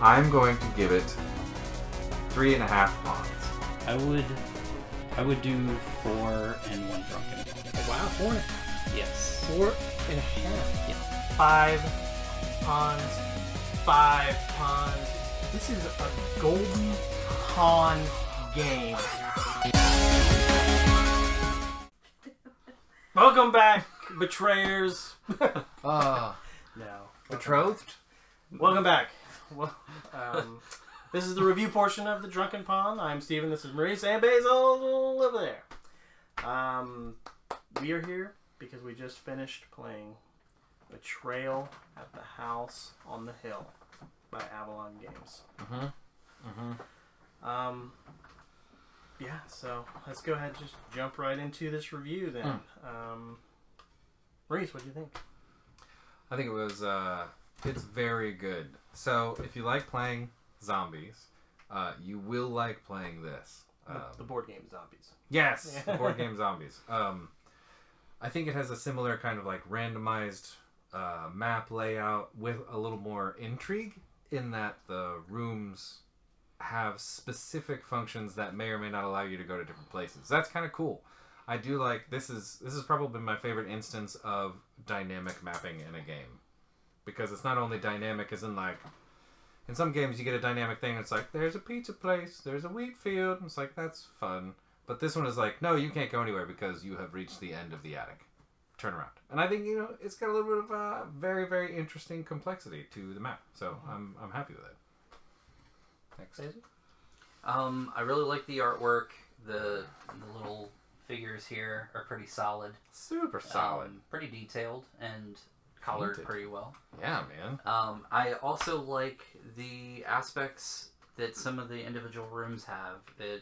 I'm going to give it 3.5 pawns. I would do 4 and 1 drunken. Wow, 4. Yes. 4.5. Yeah. 5 pawns. 5 pawns. This is a golden pawn game. Welcome back, betrayers. Ah, No. betrothed? Welcome back. Well, this is the review portion of the Drunken Pawn. I'm Stephen. This is Maurice and Basile over there. We are here because we just finished playing Betrayal at the House on the Hill by Avalon Games. Yeah, so let's go ahead and just jump right into this review then. Maurice, what do you think? I think it was, it's very good. So, if you like playing zombies, you will like playing this. The board game Zombies. Yes, the board game Zombies. I think it has a similar kind of like randomized map layout with a little more intrigue in that the rooms have specific functions that may or may not allow you to go to different places. That's kind of cool. I do like this is probably my favorite instance of dynamic mapping in a game, because it's not only dynamic as in like in some games you get a dynamic thing. It's like there's a pizza place, there's a wheat field. And it's like that's fun, but this one is like no, you can't go anywhere because you have reached the end of the attic. Turn around, and I think it's got a little bit of very very interesting complexity to the map. So I'm happy with it. Next. I really like the artwork. The little figures here are pretty solid. Super solid. Pretty detailed and colored Painted. pretty well. Yeah, man. I also like the aspects that some of the individual rooms have that,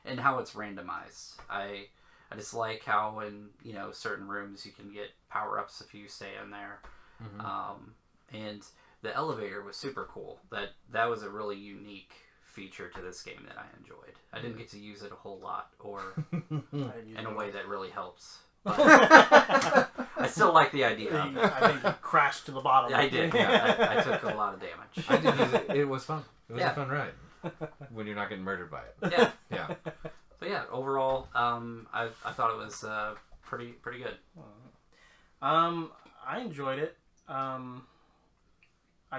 and how it's randomized. I just like how in certain rooms you can get power-ups if you stay in there. And the elevator was super cool. That was a really unique feature to this game that I enjoyed. I didn't get to use it a whole lot or in a way that really helps. But I still like the idea of it. I think you crashed to the bottom. I did. Yeah, I took a lot of damage. I did use it. It was fun. It was a fun ride. When you're not getting murdered by it. Yeah. Yeah. So yeah, overall, I thought it was pretty good. I enjoyed it. I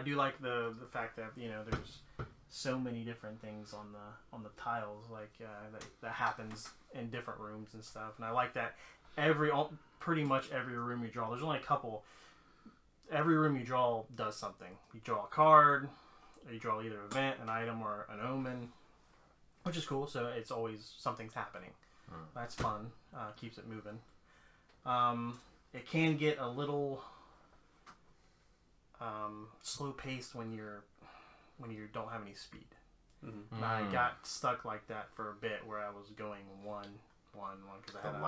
do like the fact that there's so many different things on the tiles that happens in different rooms and stuff, and I like that pretty much every room you draw. There's only a couple. Every room you draw does something. You draw a card, or you draw either an event, an item, or an omen, which is cool. So it's always something's happening. That's fun. Keeps it moving. It can get a little slow paced when you don't have any speed. I got stuck like that for a bit where I was going one because I had a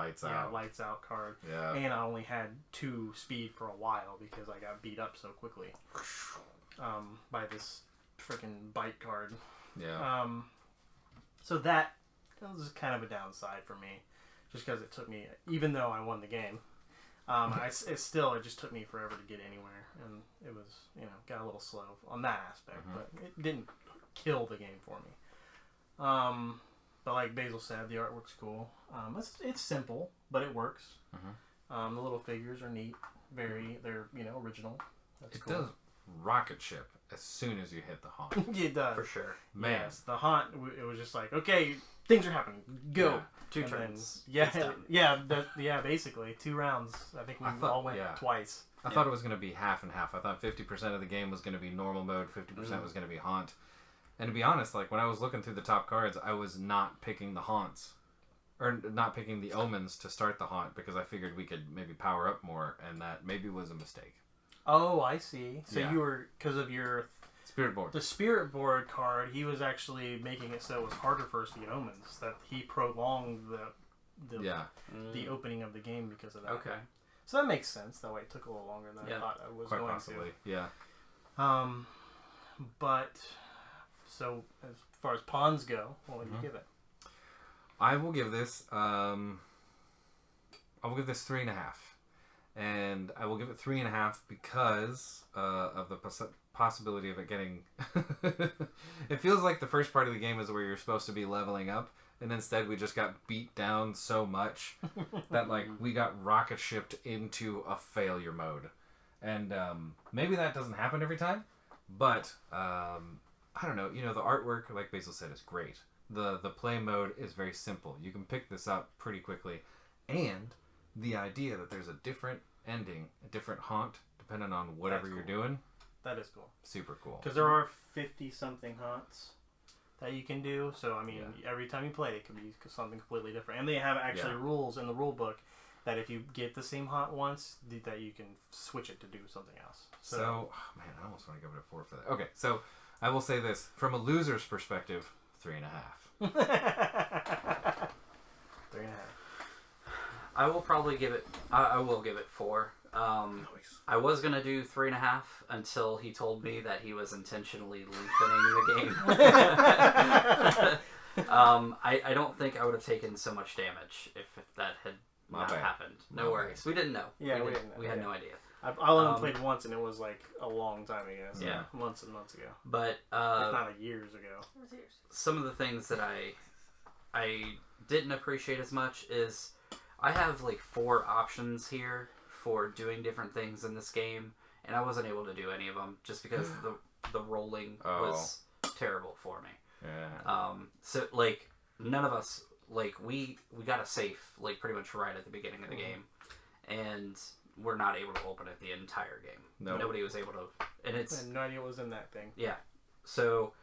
lights out card, and I only had 2 speed for a while because I got beat up so quickly by this freaking bite card. So that was kind of a downside for me, just because it took me, even though I won the game, it just took me forever to get anywhere, and it was got a little slow on that aspect, but it didn't kill the game for me. But like Basil said, the artwork's cool. It's simple, but it works. The little figures are neat. They're original. That's cool. Does rocket ship as soon as you hit the haunt. It does. For sure. Man. Yes, the haunt. It was just like, okay, things are happening. Go. Yeah. 2 And turns. then, basically 2 rounds. I think we all went twice. I thought it was going to be half and half. I thought 50% of the game was going to be normal mode, 50% was going to be haunt. And to be honest, like when I was looking through the top cards, I was not picking the haunts, or not picking the omens to start the haunt, because I figured we could maybe power up more, and that maybe was a mistake. Oh, I see. So Yeah. you were, because of your Spirit board. the spirit board card, he was actually making it so it was harder for us to get omens. That he prolonged the opening of the game because of that. Okay. So that makes sense. That way it took a little longer than I thought it was Quite going possibly. to. Yeah. But so as far as pawns go, what would you give it? I will give this 3.5. and I will give it 3.5 because of the possibility of it getting. It feels like the first part of the game is where you're supposed to be leveling up, and instead we just got beat down so much that like we got rocket shipped into a failure mode, and maybe that doesn't happen every time, but I don't know. You know, the artwork, like Basile said, is great. The play mode is very simple. You can pick this up pretty quickly, and the idea that there's a different ending, a different haunt, depending on whatever you're doing. That is cool. Super cool. Because there are 50-something haunts that you can do. So, I mean, every time you play, it could be something completely different. And they have actually rules in the rule book that if you get the same haunt once, that you can switch it to do something else. So oh, man, I almost want to give it a 4 for that. Okay, so I will say this. From a loser's perspective, 3.5. 3.5. I will probably give it. I will give it 4. I was gonna do 3.5 until he told me that he was intentionally lengthening the game. I don't think I would have taken so much damage if that had not happened. No worries. We didn't know. Yeah, we didn't know. We had no idea. I only played once, and it was like a long time ago. So months and months ago. But if not years ago. It was years. Some of the things that I didn't appreciate as much is I have like 4 options here for doing different things in this game, and I wasn't able to do any of them just because the rolling was terrible for me. Yeah. So like none of us like we got a safe like pretty much right at the beginning of the game, and we're not able to open it the entire game. Nope. Nobody was able to, and I had no idea what was in that thing. Yeah. So,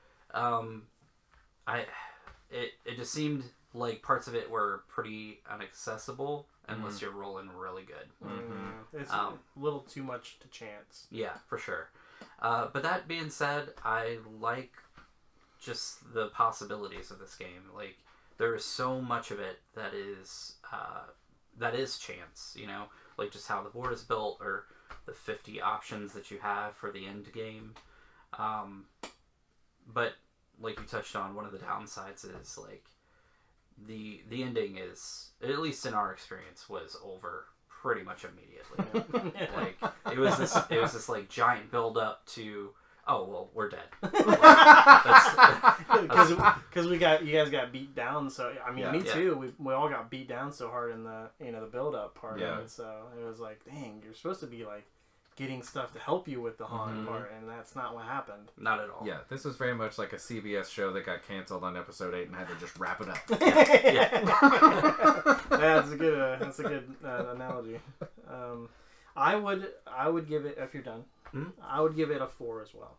it just seemed like parts of it were pretty inaccessible unless you're rolling really good. Mm-hmm. It's a little too much to chance. Yeah, for sure. But that being said, I like just the possibilities of this game. Like, there is so much of it that is chance, you know? Like, just how the board is built, or the 50 options that you have for the end game. But, like you touched on, one of the downsides is, like, the ending is, at least in our experience, was over pretty much immediately. Like, it was this like giant build up to, oh well, we're dead. Because you guys got beat down. So I mean, me too. We all got beat down so hard in the the build up part of it. So it was like, dang, you're supposed to be like getting stuff to help you with the haunt part, and that's not what happened. Not at all. Yeah, this was very much like a CBS show that got canceled on episode 8 and had to just wrap it up. That's a good analogy. I would give it, if you're done, I would give it a 4 as well.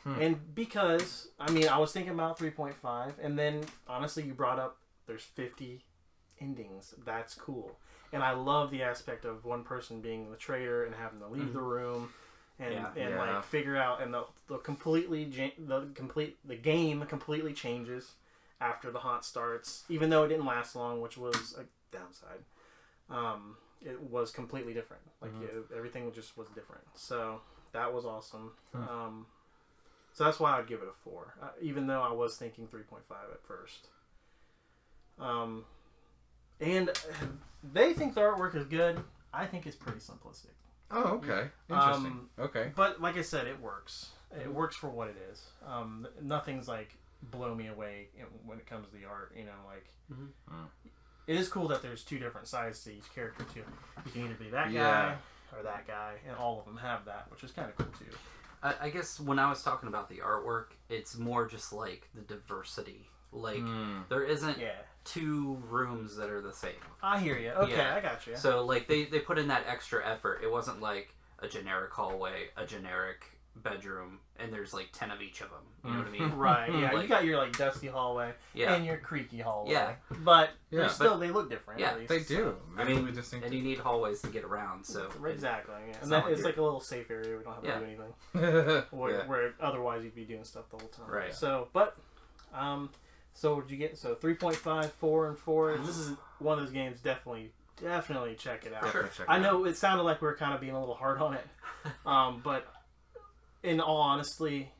And because, I mean, I was thinking about 3.5, and then honestly you brought up there's 50 endings. That's cool. And I love the aspect of one person being the traitor and having to leave the room and like figure out, and the game completely changes after the haunt starts, even though it didn't last long, which was a downside. It was completely different. Like everything just was different. So that was awesome. So that's why I'd give it a 4, even though I was thinking 3.5 at first. And they think the artwork is good. I think it's pretty simplistic. Oh, okay. Interesting. Okay. But like I said, it works. It works for what it is. Nothing's like blow me away when it comes to the art. You know, like it is cool that there's 2 different sides to each character too. You can either be that guy or that guy, and all of them have that, which is kind of cool too. I guess when I was talking about the artwork, it's more just like the diversity. Like there isn't 2 rooms that are the same. I hear you. Okay, I got you. So like they put in that extra effort. It wasn't like a generic hallway, a generic bedroom, and there's like 10 of each of them. You know what I mean? Right. Yeah. Like, you got your like dusty hallway and your creaky hallway. Yeah. But they look different. Yeah, at least, they do. So. I mean, and you need hallways to get around. So exactly. Yeah. And that, it's like a little safe area. We don't have to do anything. Where otherwise you'd be doing stuff the whole time. Right. So, so would you get 3.5, 4, and 4? This is one of those games. Definitely check it out. Sure. I know it sounded like we were kind of being a little hard on it, but in all honesty,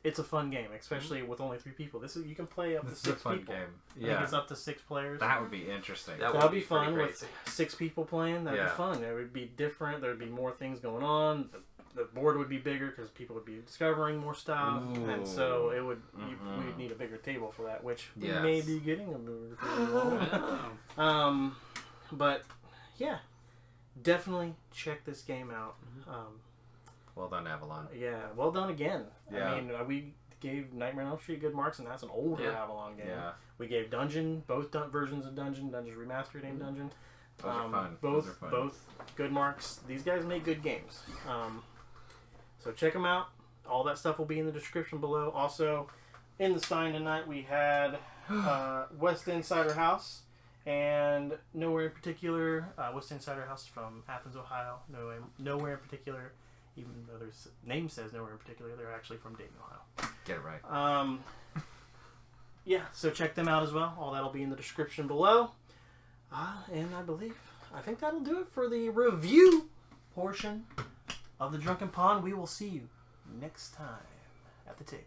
it's a fun game, especially with only 3 people. You can play up to This is 6 a fun people. game. I think Yeah. it's up to 6 players. That would be interesting. That That'd would be be pretty fun with crazy. 6 people playing. That'd Yeah. be fun. It would be different. There'd be more things going on. The board would be bigger because people would be discovering more stuff, and so it would. We would need a bigger table for that, which we may be getting a bigger table. But yeah, definitely check this game out. Well done, Avalon. Yeah, well done again. Yeah. I mean, we gave Nightmare on Elm Street good marks, and that's an older Avalon game. Yeah. We gave Dungeon, both versions of Dungeon Remastered and Dungeon. Those are fun. Both Those are fun. both good marks. These guys make good games. So check them out. All that stuff will be in the description below. Also, in the sign tonight we had West End Cider House and Nowhere in Particular. West End Cider House from Athens, Ohio. Nowhere in Particular, even though their name says Nowhere in Particular, they're actually from Dayton, Ohio. Get it right. Yeah, so check them out as well. All that'll be in the description below. And I think that'll do it for the review portion of the Drunken Pond. We will see you next time at the table.